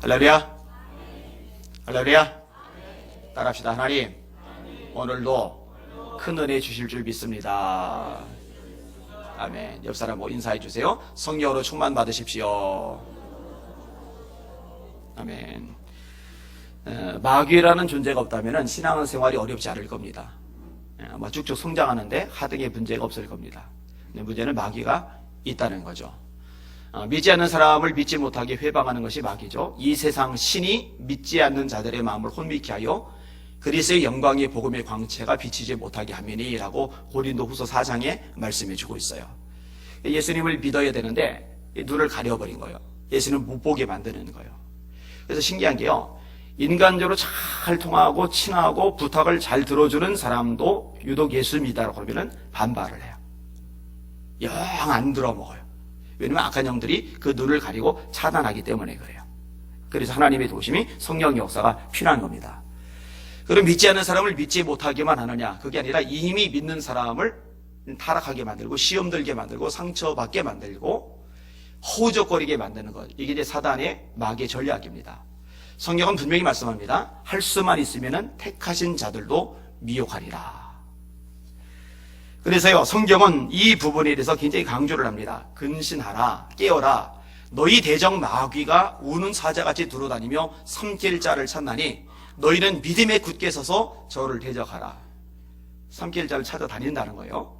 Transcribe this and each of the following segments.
할렐루야. 할렐루야. 따라합시다. 하나님, 오늘도 큰 은혜 주실 줄 믿습니다. 아멘. 옆 사람 인사해 주세요. 성령으로 충만 받으십시오. 아멘. 마귀라는 존재가 없다면 신앙생활이 어렵지 않을 겁니다. 아마 쭉쭉 성장하는데 하등의 문제가 없을 겁니다. 문제는 마귀가 있다는 거죠. 믿지 않는 사람을 믿지 못하게 회방하는 것이 마귀죠. 이 세상 신이 믿지 않는 자들의 마음을 혼미케 하여 그리스도의 영광의 복음의 광채가 비치지 못하게 하미니 라고 고린도후서 4장에 말씀해 주고 있어요. 예수님을 믿어야 되는데 눈을 가려버린 거예요. 예수님을 못 보게 만드는 거예요. 그래서 신기한 게요, 인간적으로 잘 통하고 친하고 부탁을 잘 들어주는 사람도 유독 예수 믿다라고 그러면 반발을 해요. 영 안 들어먹어요. 왜냐면 악한 영들이 그 눈을 가리고 차단하기 때문에 그래요. 그래서 하나님의 도심이 성령의 역사가 필요한 겁니다. 그럼 믿지 않는 사람을 믿지 못하게만 하느냐? 그게 아니라 이미 믿는 사람을 타락하게 만들고 시험 들게 만들고 상처받게 만들고 허우적거리게 만드는 것. 이게 이제 사단의 마귀의 전략입니다. 성경은 분명히 말씀합니다. 할 수만 있으면 택하신 자들도 미혹하리라. 그래서요, 성경은 이 부분에 대해서 굉장히 강조를 합니다. 근신하라, 깨어라. 너희 대적 마귀가 우는 사자같이 두루다니며 삼킬 자를 찾나니 너희는 믿음에 굳게 서서 저를 대적하라. 삼킬 자를 찾아다닌다는 거예요.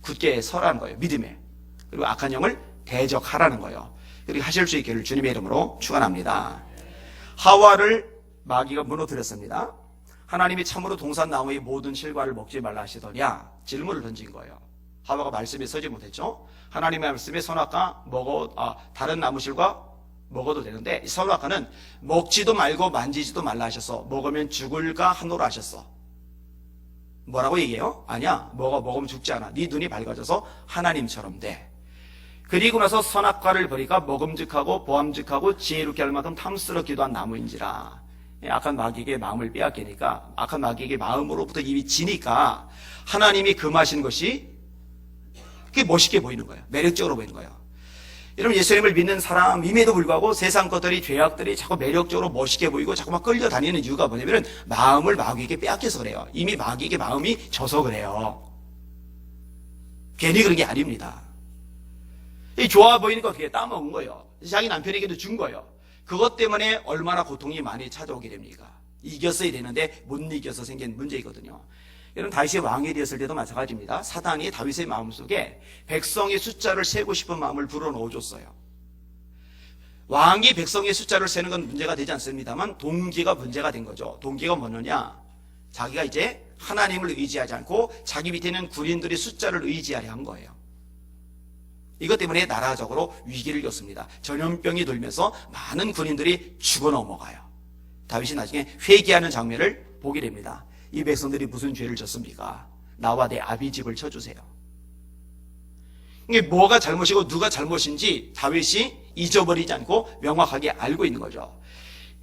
굳게 서라는 거예요. 믿음에. 그리고 악한 영을 대적하라는 거예요. 그리고 하실 수 있기를 주님의 이름으로 축원합니다. 하와를 마귀가 무너뜨렸습니다. 하나님이 참으로 동산나무의 모든 실과를 먹지 말라 하시더냐? 질문을 던진 거예요. 하와가 말씀에 서지 못했죠. 하나님의 말씀에 선악과 다른 나무실과 먹어도 되는데 이 선악과는 먹지도 말고 만지지도 말라 하셔서 먹으면 죽을까 하노라 하셨어. 뭐라고 얘기해요? 아니야, 먹으면 죽지 않아. 네 눈이 밝아져서 하나님처럼 돼. 그리고 나서 선악과를 버리니까 먹음직하고 보암직하고 지혜롭게 할 만큼 탐스럽기도 한 나무인지라. 악한 마귀에게 마음을 빼앗기니까, 악한 마귀에게 마음으로부터 이미 지니까 하나님이 금하신 것이 그게 멋있게 보이는 거예요. 매력적으로 보이는 거예요. 여러분, 예수님을 믿는 사람임에도 불구하고 세상 것들이, 죄악들이 자꾸 매력적으로 멋있게 보이고 자꾸 막 끌려다니는 이유가 뭐냐면 마음을 마귀에게 빼앗겨서 그래요. 이미 마귀에게 마음이 져서 그래요. 괜히 그런 게 아닙니다. 이 좋아 보이니까 어떻게 따먹은 거예요. 자기 남편에게도 준 거예요. 그것 때문에 얼마나 고통이 많이 찾아오게 됩니까? 이겼어야 되는데 못 이겨서 생긴 문제이거든요. 여러분, 다윗이 왕이 되었을 때도 마찬가지입니다. 사단이 다윗의 마음속에 백성의 숫자를 세고 싶은 마음을 불어넣어줬어요. 왕이 백성의 숫자를 세는 건 문제가 되지 않습니다만 동기가 문제가 된 거죠. 동기가 뭐느냐? 자기가 이제 하나님을 의지하지 않고 자기 밑에 있는 군인들의 숫자를 의지하려 한 거예요. 이것 때문에 나라적으로 위기를 겪습니다. 전염병이 돌면서 많은 군인들이 죽어 넘어가요. 다윗이 나중에 회개하는 장면을 보게 됩니다. 이 백성들이 무슨 죄를 졌습니까? 나와 내 아비집을 쳐주세요. 이게 뭐가 잘못이고 누가 잘못인지 다윗이 잊어버리지 않고 명확하게 알고 있는 거죠.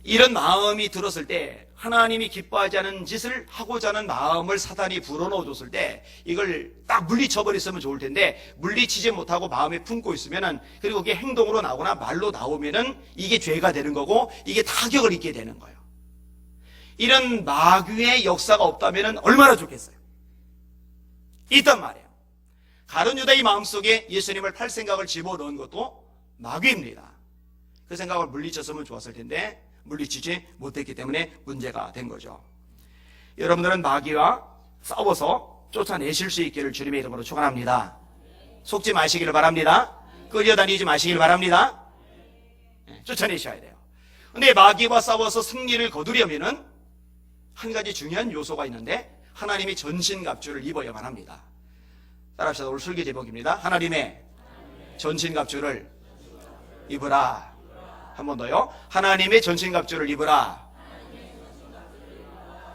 이런 마음이 들었을 때, 하나님이 기뻐하지 않은 짓을 하고자 하는 마음을 사단이 불어넣어줬을 때 이걸 딱 물리쳐버렸으면 좋을 텐데 물리치지 못하고 마음에 품고 있으면은, 그리고 그게 행동으로 나오거나 말로 나오면은 이게 죄가 되는 거고 이게 타격을 입게 되는 거예요. 이런 마귀의 역사가 없다면은 얼마나 좋겠어요. 있단 말이에요. 가룟 유다의 마음속에 예수님을 팔 생각을 집어넣은 것도 마귀입니다. 그 생각을 물리쳤으면 좋았을 텐데 물리치지 못했기 때문에 문제가 된 거죠. 여러분들은 마귀와 싸워서 쫓아내실 수 있기를 주님의 이름으로 축원합니다. 속지 마시기를 바랍니다. 끌려다니지 마시기를 바랍니다. 쫓아내셔야 돼요. 근데 마귀와 싸워서 승리를 거두려면은 한 가지 중요한 요소가 있는데 하나님이 전신갑주를 입어야만 합니다. 따라합시다. 오늘 설교 제목입니다. 하나님의 전신갑주를 입으라. 한 번 더요. 하나님의 전신갑주를 입으라.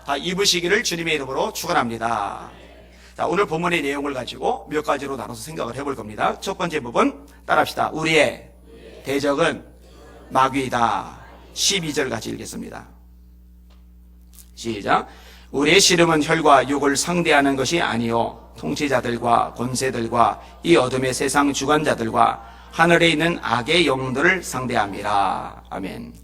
다 입으시기를 주님의 이름으로 축원합니다. 자, 오늘 본문의 내용을 가지고 몇 가지로 나눠서 생각을 해볼 겁니다. 첫 번째 부분 따라합시다. 우리의 대적은 마귀이다. 12절 같이 읽겠습니다. 시작. 우리의 씨름은 혈과 육을 상대하는 것이 아니요 통치자들과 권세들과 이 어둠의 세상 주관자들과 하늘에 있는 악의 영들을 상대함이라. 아멘.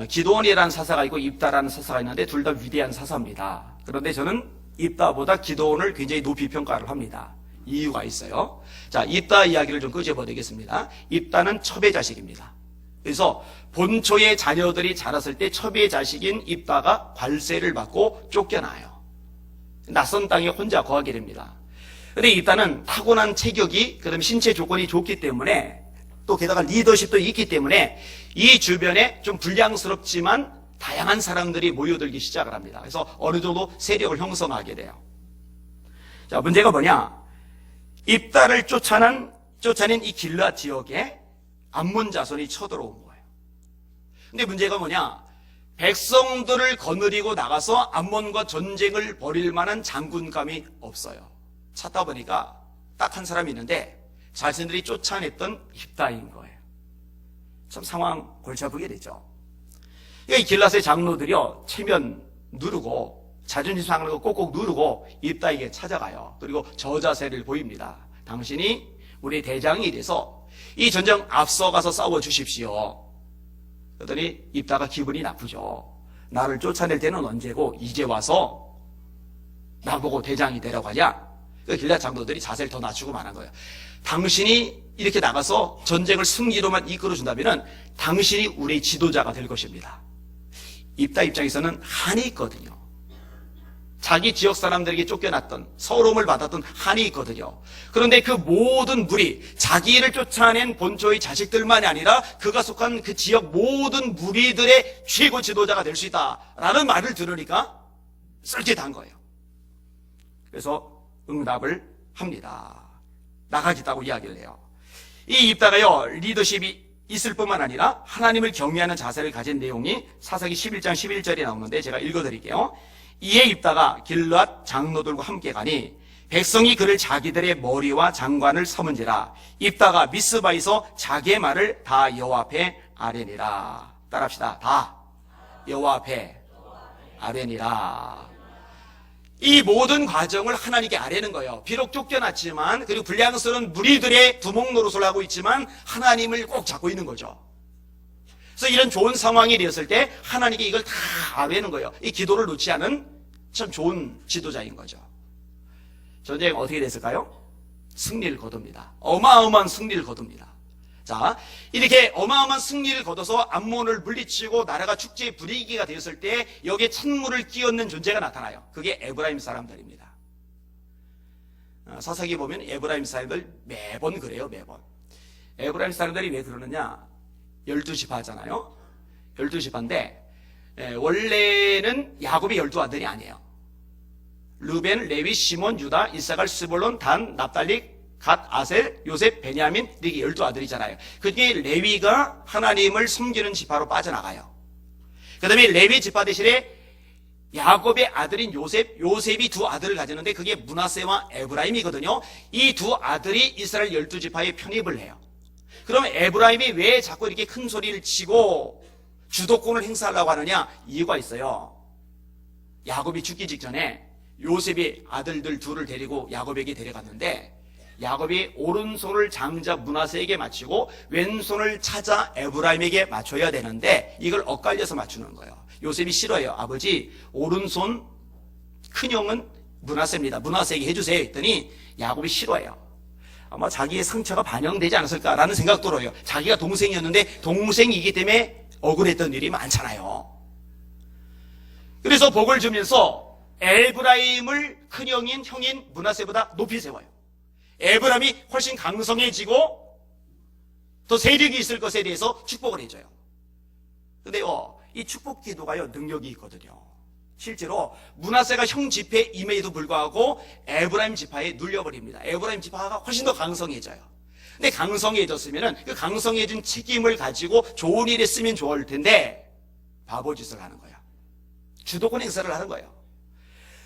기드온이라는 사사가 있고 입다라는 사사가 있는데 둘 다 위대한 사사입니다. 그런데 저는 입다보다 기드온을 굉장히 높이 평가를 합니다. 이유가 있어요. 자, 입다 이야기를 좀 끄집어내겠습니다. 입다는 첩의 자식입니다. 그래서 본초의 자녀들이 자랐을 때 첩의 자식인 입다가 관세를 받고 쫓겨나요. 낯선 땅에 혼자 거하게 됩니다. 그런데 입다는 타고난 체격이, 그다음에 신체 조건이 좋기 때문에, 또 게다가 리더십도 있기 때문에 이 주변에 좀 불량스럽지만 다양한 사람들이 모여들기 시작을 합니다. 그래서 어느 정도 세력을 형성하게 돼요. 자, 문제가 뭐냐? 입다를 쫓아낸 이 길앗 지역에 암몬 자손이 쳐들어온 거예요. 근데 문제가 뭐냐? 백성들을 거느리고 나가서 암몬과 전쟁을 벌일 만한 장군감이 없어요. 찾다 보니까 딱 한 사람이 있는데 자신들이 쫓아냈던 입다인 거예요. 참 상황 골치 아프게 되죠. 이 길앗의 장로들이요, 체면 누르고 자존심 상하는 거 꼭꼭 누르고 입다에게 찾아가요. 그리고 저자세를 보입니다. 당신이 우리 대장이 돼서 이 전쟁 앞서가서 싸워주십시오. 그러더니 입다가 기분이 나쁘죠. 나를 쫓아낼 때는 언제고 이제 와서 나보고 대장이 되라고 하냐? 그 길앗 장로들이 자세를 더 낮추고 말한 거예요. 당신이 이렇게 나가서 전쟁을 승리로만 이끌어준다면 당신이 우리의 지도자가 될 것입니다. 입다 입장에서는 한이 있거든요. 자기 지역 사람들에게 쫓겨났던, 서러움을 받았던 한이 있거든요. 그런데 그 모든 무리, 자기를 쫓아낸 본초의 자식들만이 아니라 그가 속한 그 지역 모든 무리들의 최고 지도자가 될 수 있다라는 말을 들으니까 썰깃한 거예요. 그래서 응답을 합니다. 나가겠다고 이야기를 해요. 이 입다가요, 리더십이 있을 뿐만 아니라 하나님을 경외하는 자세를 가진 내용이 사사기 11장 11절에 나오는데 제가 읽어드릴게요. 이에 입다가 길앗 장로들과 함께 가니 백성이 그를 자기들의 머리와 장관을 삼은지라. 입다가 미스바에서 자기의 말을 다 여호와 앞에 아뢰니라. 따라합시다. 다 여호와 앞에 아뢰니라. 이 모든 과정을 하나님께 아뢰는 거예요. 비록 쫓겨났지만, 그리고 불량스러운 무리들의 두목 노릇을 하고 있지만 하나님을 꼭 잡고 있는 거죠. 그래서 이런 좋은 상황이 되었을 때 하나님께 이걸 다 아뢰는 거예요. 이 기도를 놓지 않은 참 좋은 지도자인 거죠. 전쟁 어떻게 됐을까요? 승리를 거둡니다. 어마어마한 승리를 거둡니다. 자, 이렇게 어마어마한 승리를 거둬서 암몬을 물리치고 나라가 축제의 분위기가 되었을 때 여기에 찬물을 끼얹는 존재가 나타나요. 그게 에브라임 사람들입니다. 사사기 보면 에브라임 사람들 매번 그래요. 매번. 에브라임 사람들이 왜 그러느냐? 12지파잖아요. 12지파인데 원래는 야곱의 12아들이 아니에요. 르벤, 레위, 시몬, 유다, 이사갈, 스불론, 단, 납달리, 갓, 아셀, 요셉, 베냐민, 이게 12아들이잖아요. 그중에 레위가 하나님을 섬기는 지파로 빠져나가요. 그 다음에 레위 지파 대신에 야곱의 아들인 요셉이 두 아들을 가지는데 그게 므낫세와 에브라임이거든요. 이 두 아들이 이스라엘 12지파에 편입을 해요. 그럼 에브라임이 왜 자꾸 이렇게 큰 소리를 치고 주도권을 행사하려고 하느냐? 이유가 있어요. 야곱이 죽기 직전에 요셉이 아들들 둘을 데리고 야곱에게 데려갔는데 야곱이 오른손을 장자 므낫세에게 맞추고 왼손을 찾아 에브라임에게 맞춰야 되는데 이걸 엇갈려서 맞추는 거예요. 요셉이 싫어요. 아버지, 오른손 큰형은 므낫세입니다. 므낫세에게 해주세요 했더니 야곱이 싫어해요. 아마 자기의 상처가 반영되지 않았을까라는 생각 들어요. 자기가 동생이었는데 동생이기 때문에 억울했던 일이 많잖아요. 그래서 복을 주면서 에브라임을 큰형인 형인 므낫세보다 높이 세워요. 에브라임이 훨씬 강성해지고 더 세력이 있을 것에 대해서 축복을 해줘요. 근데요, 이 축복 기도가요, 능력이 있거든요. 실제로 므낫세가 형 지파에 임해에도 불구하고 에브라임 지파에 눌려버립니다. 에브라임 지파가 훨씬 더 강성해져요. 근데 강성해졌으면은 그 강성해진 책임을 가지고 좋은 일에 쓰면 좋을 텐데 바보짓을 하는 거야. 주도권 행사를 하는 거예요.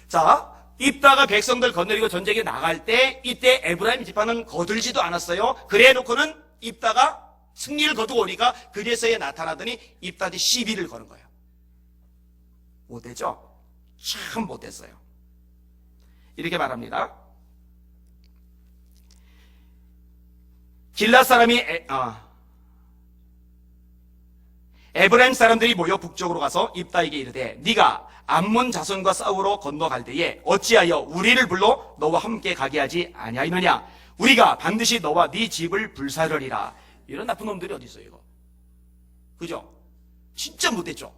자, 입다가 백성들 건드리고 전쟁에 나갈 때 이때 에브라임 지파는 거들지도 않았어요. 그래 놓고는 입다가 승리를 거두고 오니까 그제서야 나타나더니 입다한테 시비를 거는 거예요. 못됐죠? 참 못됐어요. 이렇게 말합니다. 길앗 사람이 에브라임 사람들이 모여 북쪽으로 가서 입다에게 이르되 네가 암몬 자손과 싸우러 건너갈 때에 어찌하여 우리를 불러 너와 함께 가게 하지 아니하였느냐? 우리가 반드시 너와 네 집을 불사르리라. 이런 나쁜 놈들이 어디 있어요, 이거? 그죠? 진짜 못됐죠?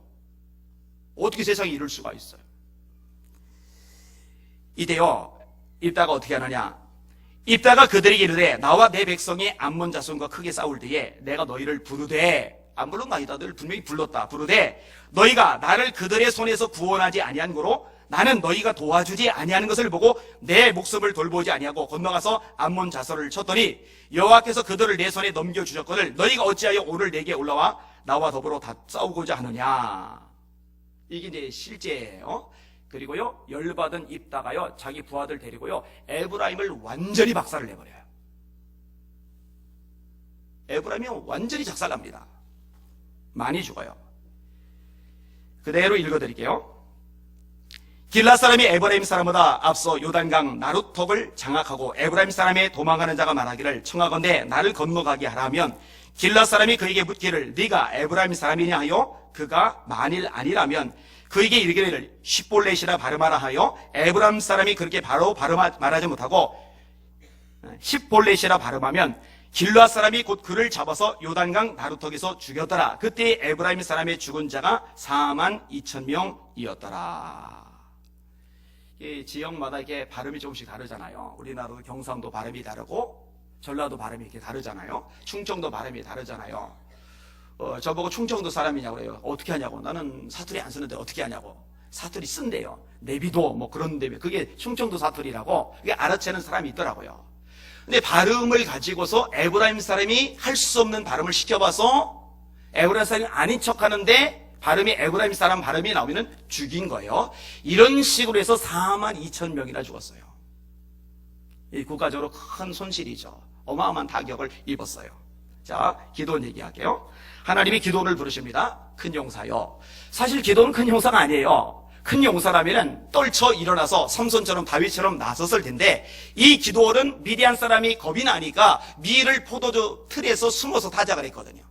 어떻게 세상에 이럴 수가 있어요? 이때요, 입다가 어떻게 하느냐? 입다가 그들에게 이르되 나와 내 백성이 암몬 자손과 크게 싸울 때에 내가 너희를 부르되, 안 불른 거 아니다. 너희를 분명히 불렀다. 부르되 너희가 나를 그들의 손에서 구원하지 아니한 거로 나는 너희가 도와주지 아니하는 것을 보고 내 목숨을 돌보지 아니하고 건너가서 암몬 자손을 쳤더니 여호와께서 그들을 내 손에 넘겨주셨거늘 너희가 어찌하여 오늘 내게 올라와 나와 더불어 다 싸우고자 하느냐. 이게 이제 실제예요. 그리고요, 열받은 입다가요, 자기 부하들 데리고요, 에브라임을 완전히 박살을 내버려요. 에브라임이 완전히 작살납니다. 많이 죽어요. 그대로 읽어드릴게요. 길라 사람이 에브라임 사람보다 앞서 요단강 나룻턱을 장악하고 에브라임 사람의 도망가는 자가 말하기를 청하건대 나를 건너가게 하라 하면 길라 사람이 그에게 묻기를 네가 에브라임 사람이냐 하여 그가 만일 아니라면 그에게 이르기를 십볼렛이라 발음하라 하여 에브라임 사람이 그렇게 바로 말하지 못하고 십볼렛이라 발음하면 길라 사람이 곧 그를 잡아서 요단강 나루턱에서 죽였더라. 그때 에브라임 사람의 죽은 자가 42,000명이었더라. 지역마다 이렇게 발음이 조금씩 다르잖아요. 우리나라도 경상도 발음이 다르고 전라도 발음이 이렇게 다르잖아요. 충청도 발음이 다르잖아요. 저보고 충청도 사람이냐고 그래요. 어떻게 하냐고. 나는 사투리 안 쓰는데 어떻게 하냐고. 사투리 쓴대요. 내비도 뭐 그런데 그게 충청도 사투리라고. 그게 알아채는 사람이 있더라고요. 근데 발음을 가지고서 에브라임 사람이 할 수 없는 발음을 시켜봐서 에브라임 사람이 아닌 척 하는데 발음이 에브라임 사람 발음이 나오면 죽인 거예요. 이런 식으로 해서 42,000명이나 죽었어요. 이 국가적으로 큰 손실이죠. 어마어마한 타격을 입었어요. 자, 기도원 얘기할게요. 하나님이 기도원을 부르십니다. 큰 용사요. 사실 기도원은 큰 용사가 아니에요. 큰 용사라면 떨쳐 일어나서 삼손처럼 다윗처럼 나섰을 텐데 이 기도원은 미디안 사람이 겁이 나니까 밀을 포도주 틀에서 숨어서 타작을 했거든요.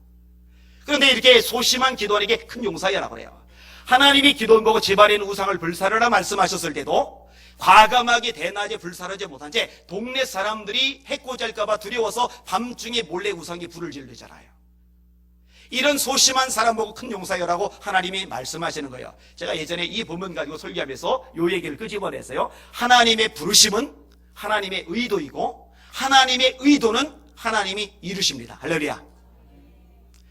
그런데 이렇게 소심한 기도원에게 큰 용사야라고 그래요. 하나님이 기도원 보고 집안에 있는 우상을 불사르라 말씀하셨을 때도 과감하게 대낮에 불사르지 못한 채 동네 사람들이 해코지할까 봐 두려워서 밤중에 몰래 우상에 불을 지르잖아요. 이런 소심한 사람 보고 큰 용사여라고 하나님이 말씀하시는 거예요. 제가 예전에 이 본문 가지고 설교하면서 이 얘기를 끄집어냈어요. 하나님의 부르심은 하나님의 의도이고 하나님의 의도는 하나님이 이루십니다. 할렐루야.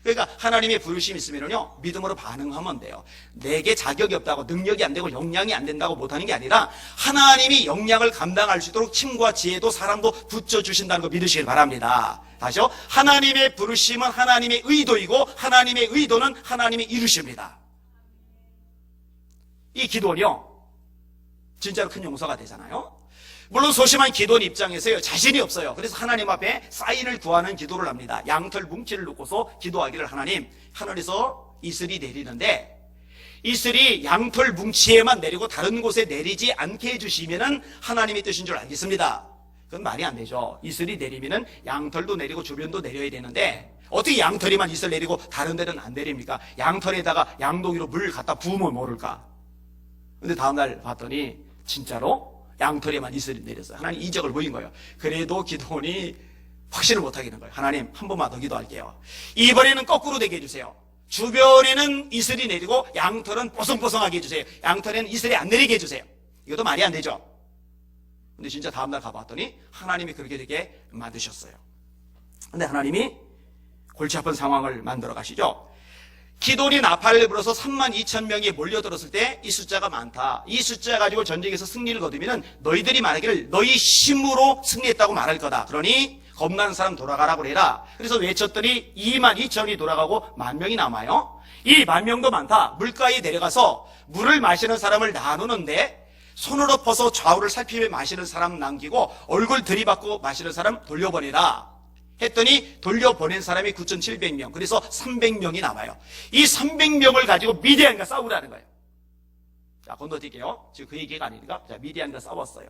그러니까 하나님의 부르심이 있으면요, 믿음으로 반응하면 돼요. 내게 자격이 없다고, 능력이 안 되고 역량이 안 된다고 못하는 게 아니라 하나님이 역량을 감당할 수 있도록 힘과 지혜도 사람도 붙여주신다는 거 믿으시길 바랍니다. 다시요. 하나님의 부르심은 하나님의 의도이고 하나님의 의도는 하나님이 이루십니다. 이 기도는요, 진짜로 큰 용서가 되잖아요. 물론 소심한 기도원 입장에서요, 자신이 없어요. 그래서 하나님 앞에 사인을 구하는 기도를 합니다. 양털 뭉치를 놓고서 기도하기를 하나님, 하늘에서 이슬이 내리는데 이슬이 양털 뭉치에만 내리고 다른 곳에 내리지 않게 해주시면은 하나님의 뜻인 줄 알겠습니다. 그건 말이 안 되죠. 이슬이 내리면은 양털도 내리고 주변도 내려야 되는데 어떻게 양털에만 이슬 내리고 다른 데는 안 내립니까? 양털에다가 양동이로 물 갖다 부으면 모를까? 근데 다음날 봤더니 진짜로 양털에만 이슬이 내렸어요. 하나님 이적을 보인 거예요. 그래도 기도원이 확신을 못 하겠는 거예요. 하나님 한 번만 더 기도할게요. 이번에는 거꾸로 되게 해주세요. 주변에는 이슬이 내리고 양털은 뽀송뽀송하게 해주세요. 양털에는 이슬이 안 내리게 해주세요. 이것도 말이 안 되죠. 근데 진짜 다음날 가봤더니 하나님이 그렇게 되게 만드셨어요. 근데 하나님이 골치 아픈 상황을 만들어 가시죠. 기도원이 나팔을 불어서 32,000명이 몰려들었을 때 이 숫자가 많다. 이 숫자 가지고 전쟁에서 승리를 거두면 너희들이 말하기를 너희 힘으로 승리했다고 말할 거다. 그러니 겁나는 사람 돌아가라고 해라. 그래서 외쳤더니 22,000이 돌아가고 10,000명이 남아요. 이 10,000명도 많다. 물가에 내려가서 물을 마시는 사람을 나누는데 손으로 퍼서 좌우를 살피며 마시는 사람 남기고 얼굴 들이받고 마시는 사람 돌려보내라 했더니 돌려보낸 사람이 9,700명. 그래서 300명이 남아요. 이 300명을 가지고 미디안과 싸우라는 거예요. 자, 건너뛸게요. 지금 그 얘기가 아니니까. 자, 미디안과 싸웠어요.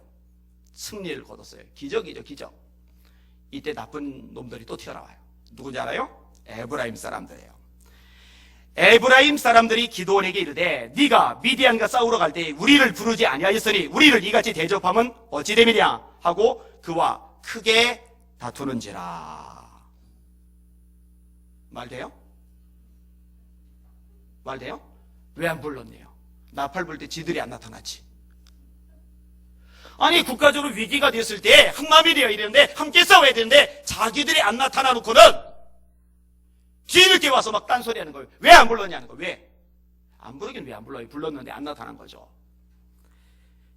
승리를 거뒀어요. 기적이죠, 기적. 이때 나쁜 놈들이 또 튀어나와요. 누군지 알아요? 에브라임 사람들이에요. 에브라임 사람들이 기드온에게 이르되 네가 미디안과 싸우러 갈 때 우리를 부르지 아니하였으니 우리를 이같이 대접하면 어찌 됨이냐 하고 그와 크게 다투는지라. 말 돼요? 말 돼요? 왜 안 불렀네요? 나팔 불 때 지들이 안 나타났지. 아니 국가적으로 위기가 됐을 때 한마음이 되어 이랬는데 함께 싸워야 되는데 자기들이 안 나타나 놓고는 뒤늦게 와서 막 딴소리 하는 거예요. 왜 안 불렀냐는 거예요. 왜? 안 부르긴 왜 안 불러요? 불렀는데 안 나타난 거죠.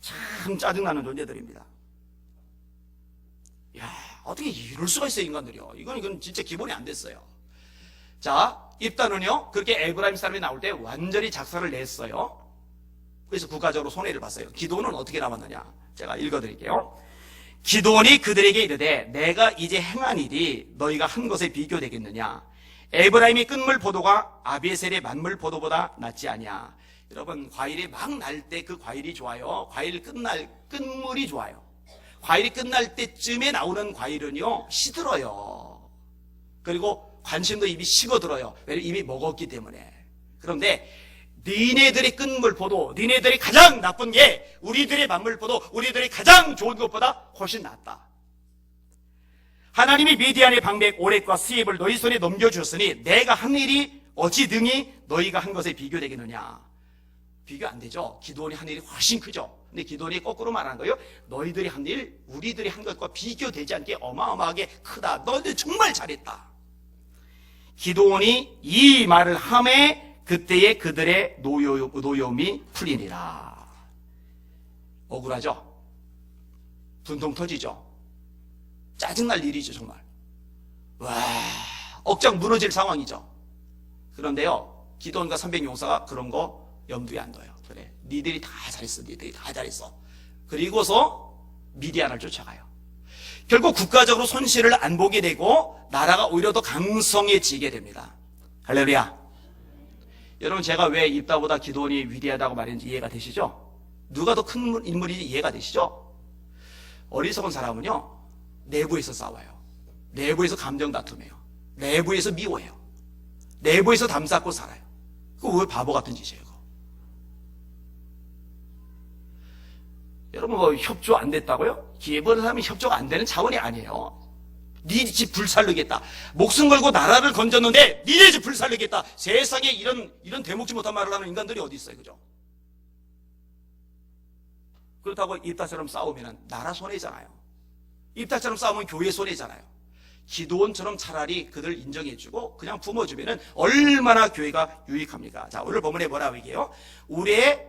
참 짜증나는 존재들입니다. 야, 어떻게 이럴 수가 있어요, 인간들이요. 이건 진짜 기본이 안 됐어요. 자, 입다는요, 그렇게 에브라임 사람이 나올 때 완전히 작사를 냈어요. 그래서 국가적으로 손해를 봤어요. 기드온은 어떻게 남았느냐? 제가 읽어드릴게요. 기드온이 그들에게 이르되 내가 이제 행한 일이 너희가 한 것에 비교되겠느냐? 에브라임의 끝물 포도가 아비에셀의 만물 포도보다 낫지 아니야. 여러분, 과일이 막 날 때 그 과일이 좋아요. 과일 끝물이 좋아요. 과일이 끝날 때쯤에 나오는 과일은요, 시들어요. 그리고 관심도 입이 식어들어요. 왜냐면 이미 먹었기 때문에. 그런데 니네들의 끝물 포도, 니네들이 가장 나쁜 게 우리들의 만물 포도, 우리들이 가장 좋은 것보다 훨씬 낫다. 하나님이 미디안의 방백 오렉과 스엡을 너희 손에 넘겨주었으니 내가 한 일이 어찌 등이 너희가 한 것에 비교되겠느냐. 비교 안 되죠. 기드온이 한 일이 훨씬 크죠. 근데 기드온이 거꾸로 말하는 거예요. 너희들이 한 일, 우리들이 한 것과 비교되지 않게 어마어마하게 크다. 너희들 정말 잘했다. 기드온이 이 말을 하매 그때에 그들의 노여움이 풀리니라. 억울하죠? 분통 터지죠? 짜증날 일이죠, 정말. 와, 억장 무너질 상황이죠. 그런데요, 기드온과 300용사가 그런 거 염두에 안 둬요. 그래, 니들이 다 잘했어, 니들이 다 잘했어. 그리고서 미디안을 쫓아가요. 결국 국가적으로 손실을 안 보게 되고 나라가 오히려 더 강성해지게 됩니다. 할렐루야. 여러분, 제가 왜 입다보다 기드온이 위대하다고 말했는지 이해가 되시죠? 누가 더 큰 인물인지 이해가 되시죠? 어리석은 사람은요, 내부에서 싸워요. 내부에서 감정 다툼해요. 내부에서 미워해요. 내부에서 담쌓고 살아요. 그거 왜 바보 같은 짓이에요, 그거. 여러분, 뭐 협조 안 됐다고요? 기회보는 사람이 협조가 안 되는 차원이 아니에요. 네 집 불살르겠다. 목숨 걸고 나라를 건졌는데 니네 집 불살르겠다. 세상에 이런 되먹지 못한 말을 하는 인간들이 어디 있어요, 그죠? 그렇다고 입다처럼 싸우면 나라 손해잖아요. 입다처럼 싸우면 교회 손해잖아요. 기드온처럼 차라리 그들 인정해주고 그냥 품어주면 얼마나 교회가 유익합니까? 자, 오늘 본문에 뭐라고 얘기해요? 우리의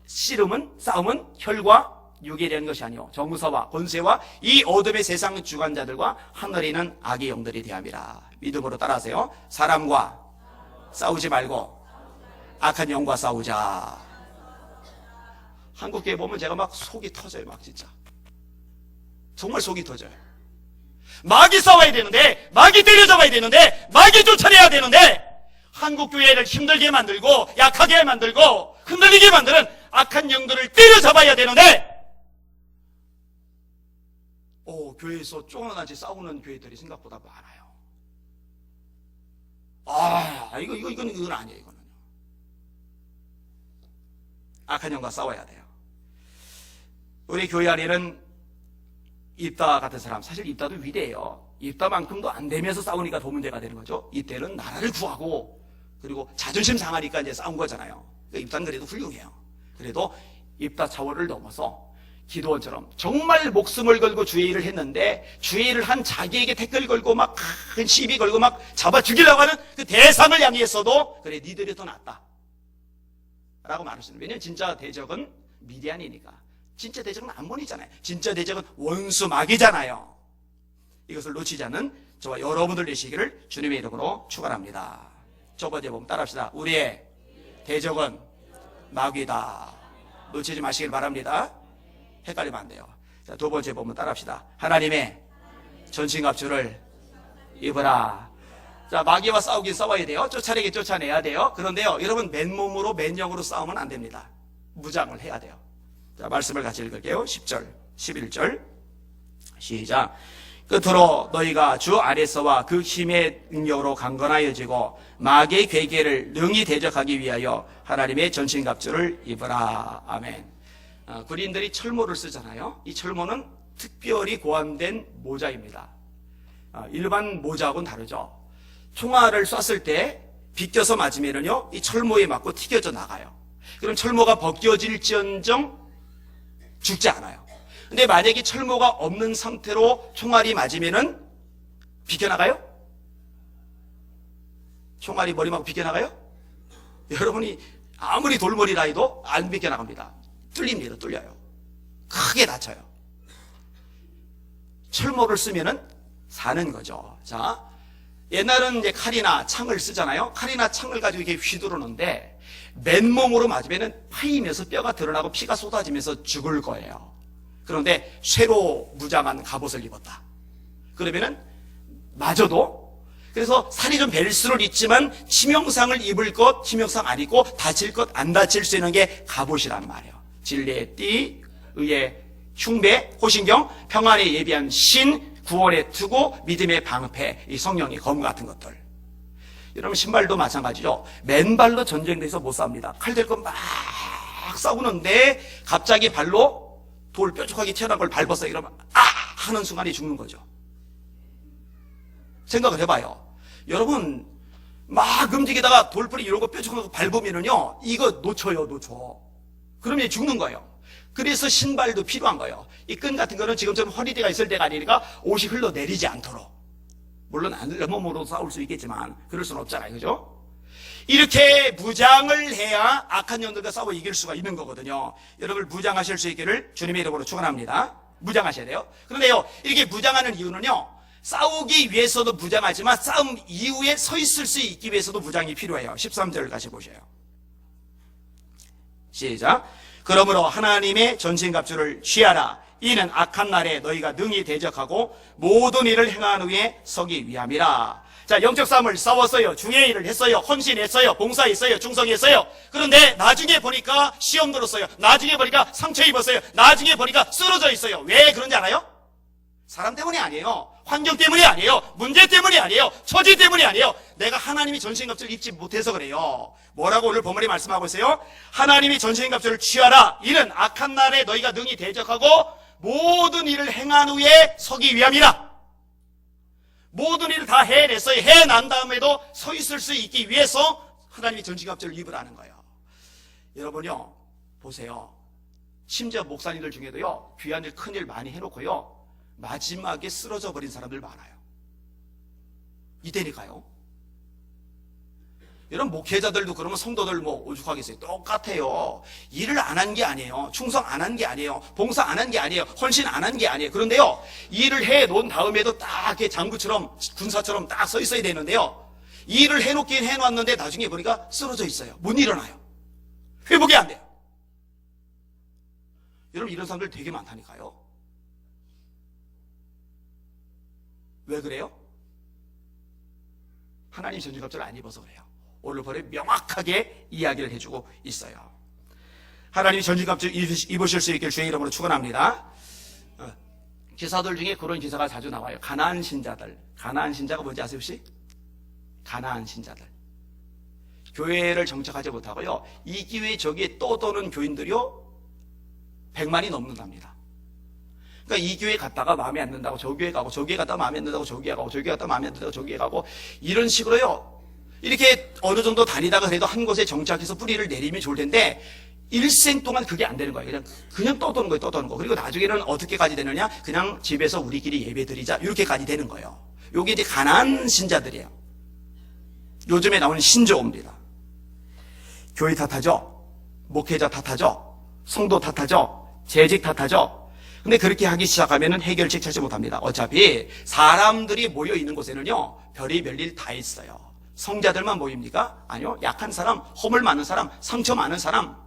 싸움은 혈과 육에 대한 것이 아니요 정서와 권세와 이 어둠의 세상 주관자들과 하늘에 있는 악의 영들에 대함이라. 믿음으로 따라하세요. 사람과 싸우지 말고 악한 영과 싸우자. 한국교회 보면 제가 막 속이 터져요. 막 진짜 정말 속이 터져요. 마귀 싸워야 되는데, 마귀 때려잡아야 되는데, 마귀 쫓아내야 되는데, 한국교회를 힘들게 만들고 약하게 만들고 흔들리게 만드는 악한 영들을 때려잡아야 되는데, 교회에서 쫓아나지 싸우는 교회들이 생각보다 많아요. 이건 아니에요. 이거는 악한 영과 싸워야 돼요. 우리 교회 안에는 입다 같은 사람, 사실 입다도 위대해요. 입다만큼도 안 되면서 싸우니까 더 문제가 되는 거죠. 이때는 나라를 구하고 그리고 자존심 상하니까 이제 싸운 거잖아요. 그러니까 입다는 그래도 훌륭해요. 그래도 입다 차원을 넘어서 기드온처럼 정말 목숨을 걸고 주의 일을 했는데 주의 일을 한 자기에게 태클 걸고 막 큰 시비 걸고 막 잡아 죽이려고 하는 그 대상을 향했어도 그래, 니들이 더 낫다 라고 말하시는. 왜냐하면 진짜 대적은 미디안이니까. 진짜 대적은 암몬이잖아요. 진짜 대적은 원수 마귀잖아요. 이것을 놓치지 않는 저와 여러분들 되시기를 주님의 이름으로 축원합니다. 첫 번째 보면 따라합시다. 우리의 대적은 마귀다. 놓치지 마시길 바랍니다. 헷갈리면 안 돼요. 자, 두 번째 보면 따라합시다. 하나님의 전신갑주를 입으라. 자, 마귀와 싸우긴 싸워야 돼요. 쫓아내긴 쫓아내야 돼요. 그런데요, 여러분, 맨몸으로 맨영으로 싸우면 안 됩니다. 무장을 해야 돼요. 자, 말씀을 같이 읽을게요. 10절, 11절. 시작. 끝으로 너희가 주 아래서와 그 힘의 능력으로 강건하여지고 마귀의 괴계를 능히 대적하기 위하여 하나님의 전신갑주를 입으라. 아멘. 군인들이 철모를 쓰잖아요. 이 철모는 특별히 고안된 모자입니다. 일반 모자하고는 다르죠. 총알을 쐈을 때 비껴서 맞으면은요, 이 철모에 맞고 튀겨져 나가요. 그럼 철모가 벗겨질지언정 죽지 않아요. 근데 만약에 철모가 없는 상태로 총알이 맞으면은 비껴나가요? 총알이 머리 맞고 비껴나가요? 여러분이 아무리 돌머리라 해도 안 비껴나갑니다. 뚫립니다. 뚫려요. 크게 다쳐요. 철모를 쓰면은 사는 거죠. 자, 옛날은 이제 칼이나 창을 쓰잖아요. 칼이나 창을 가지고 이렇게 휘두르는데 맨몸으로 맞으면은 파이면서 뼈가 드러나고 피가 쏟아지면서 죽을 거예요. 그런데 쇠로 무장한 갑옷을 입었다. 그러면은 맞아도, 그래서 살이 좀 벨 수는 있지만 치명상을 입을 것, 치명상 안 입고 다칠 것, 안 다칠 수 있는 게 갑옷이란 말이에요. 진리의 띠, 의의 흉배, 호신경, 평안에 예비한 신, 구원의 투구, 믿음의 방패, 이 성령의 검 같은 것들. 여러분 신발도 마찬가지죠. 맨발로 전쟁에서 못 쌉니다. 칼 들고 막 싸우는데 갑자기 발로 돌 뾰족하게 튀어나온 걸 밟았어요. 이러면 아! 하는 순간에 죽는 거죠. 생각을 해봐요. 여러분 막 움직이다가 돌뿌리 이런 거 뾰족한 거 밟으면은요, 이거 놓쳐요. 그러면 죽는 거예요. 그래서 신발도 필요한 거예요. 이 끈 같은 거는 지금처럼 허리띠가 있을 때가 아니니까 옷이 흘러내리지 않도록. 물론 온몸으로 싸울 수 있겠지만 그럴 수는 없잖아요. 그죠? 이렇게 무장을 해야 악한 영들과 싸워 이길 수가 있는 거거든요. 여러분 무장하실 수 있기를 주님의 이름으로 축원합니다. 무장하셔야 돼요. 그런데요, 이렇게 무장하는 이유는요, 싸우기 위해서도 무장하지만 싸움 이후에 서 있을 수 있기 위해서도 무장이 필요해요. 13절 같이 보셔요. 시작. 그러므로 하나님의 전신갑주를 취하라. 이는 악한 날에 너희가 능히 대적하고 모든 일을 행한 후에 서기 위함이라. 자, 영적 싸움을 싸웠어요. 중의 일을 했어요. 헌신했어요. 봉사했어요. 충성했어요. 그런데 나중에 보니까 시험 들었어요. 나중에 보니까 상처 입었어요. 나중에 보니까 쓰러져 있어요. 왜 그런지 알아요? 사람 때문이 아니에요. 환경 때문이 아니에요. 문제 때문이 아니에요. 처지 때문이 아니에요. 내가 하나님이 전신갑주를 입지 못해서 그래요. 뭐라고 오늘 본문에 말씀하고 있어요? 하나님이 전신갑주를 취하라. 이는 악한 날에 너희가 능히 대적하고 모든 일을 행한 후에 서기 위함이라. 모든 일을 다 해냈어요. 해난 다음에도 서 있을 수 있기 위해서 하나님이 전신갑주를 입으라는 거예요. 여러분요, 보세요. 심지어 목사님들 중에도요, 귀한 일, 큰 일 많이 해놓고요, 마지막에 쓰러져 버린 사람들 많아요. 이때니까요. 여러분 목회자들도 그러면 성도들 뭐 오죽하겠어요. 똑같아요. 일을 안 한 게 아니에요. 충성 안 한 게 아니에요. 봉사 안 한 게 아니에요. 헌신 안 한 게 아니에요. 그런데요, 일을 해 놓은 다음에도 딱 이렇게 장구처럼 군사처럼 딱 서 있어야 되는데요, 일을 해놓긴 해놨는데 나중에 보니까 쓰러져 있어요. 못 일어나요. 회복이 안 돼요. 여러분 이런 사람들 되게 많다니까요. 왜 그래요? 하나님 전신갑주를 안 입어서 그래요. 오늘 본에 명확하게 이야기를 해주고 있어요. 하나님이 전신갑주 입으실 수 있길 주의 이름으로 축원합니다. 기사들 중에 그런 기사가 자주 나와요. 가나안 신자들. 가나안 신자가 뭔지 아세요 혹시? 가나안 신자들. 교회를 정착하지 못하고요, 이 기회에 저기에 떠도는 교인들이요 100만이 넘는답니다. 그러니까 이 교회 갔다가 마음에 안 든다고 저 교회 가고, 저 교회 갔다가 마음에 안 든다고 저 교회 가고, 저 교회 갔다가 마음에 안 든다고 저 교회 가고, 이런 식으로요, 이렇게 어느 정도 다니다가 그래도 한 곳에 정착해서 뿌리를 내리면 좋을 텐데 일생 동안 그게 안 되는 거예요. 그냥 떠도는 거예요. 떠도는 거. 그리고 나중에는 어떻게까지 되느냐, 그냥 집에서 우리끼리 예배 드리자, 이렇게까지 되는 거예요. 요게 이제 가난한 신자들이에요. 요즘에 나오는 신조어입니다. 교회 탓하죠, 목회자 탓하죠, 성도 탓하죠, 재직 탓하죠. 근데 그렇게 하기 시작하면 해결책 찾지 못합니다. 어차피 사람들이 모여 있는 곳에는요, 별의별 일 다 있어요. 성자들만 모입니까? 아니요. 약한 사람, 허물 많은 사람, 상처 많은 사람,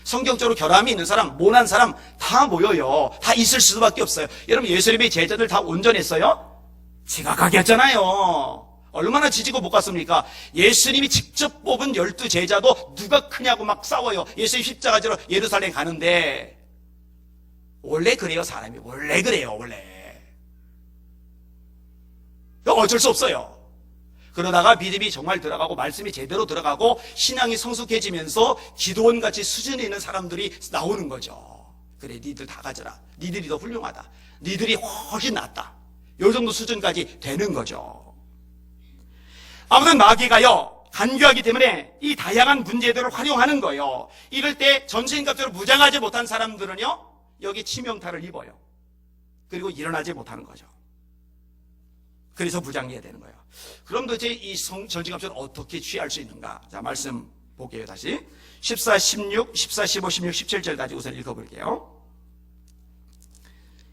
성경적으로 결함이 있는 사람, 모난 사람 다 모여요. 다 있을 수밖에 없어요. 여러분 예수님의 제자들 다 온전했어요? 지각하게 했잖아요. 얼마나 지지고 못 갔습니까? 예수님이 직접 뽑은 12 제자도 누가 크냐고 막 싸워요. 예수님 십자가 지러 예루살렘 가는데. 원래 그래요, 사람이. 원래 그래요, 원래. 어쩔 수 없어요. 그러다가 믿음이 정말 들어가고 말씀이 제대로 들어가고 신앙이 성숙해지면서 기도원같이 수준에 있는 사람들이 나오는 거죠. 그래, 니들 다 가져라. 니들이 더 훌륭하다. 니들이 훨씬 낫다. 요 정도 수준까지 되는 거죠. 아무튼 마귀가요, 간교하기 때문에 이 다양한 문제들을 활용하는 거예요. 이럴 때 전신갑주로 무장하지 못한 사람들은요, 여기 치명타를 입어요. 그리고 일어나지 못하는 거죠. 그래서 무장해야 되는 거예요. 그럼 도대체 이 전신갑주를 어떻게 취할 수 있는가? 자, 말씀 볼게요, 다시. 14, 16, 14, 15, 16, 17절까지 우선 읽어볼게요.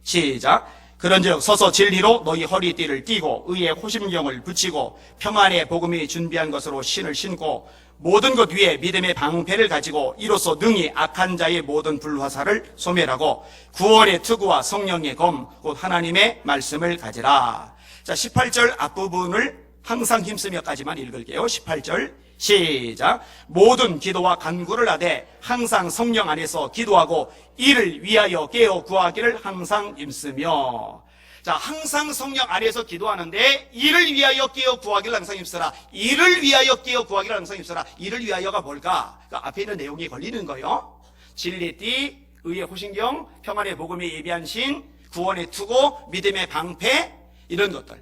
시작. 그런즉 서서 진리로 너희 허리띠를 띠고 의의 호심경을 붙이고 평안의 복음이 준비한 것으로 신을 신고 모든 것 위에 믿음의 방패를 가지고 이로써 능히 악한 자의 모든 불화살을 소멸하고 구원의 투구와 성령의 검 곧 하나님의 말씀을 가지라. 자, 18절 앞부분을 항상 힘쓰며까지만 읽을게요. 18절 시작. 모든 기도와 간구를 하되 항상 성령 안에서 기도하고 이를 위하여 깨어 구하기를 항상 힘쓰며. 자, 항상 성령 안에서 기도하는데 이를 위하여 깨어 구하기를 항상 힘쓰라. 이를 위하여 깨어 구하기를 항상 힘쓰라. 이를 위하여가 뭘까? 그 앞에 있는 내용이 걸리는 거예요. 진리띠, 의의 호신경, 평안의 복음에 예비한 신, 구원의 투고, 믿음의 방패, 이런 것들.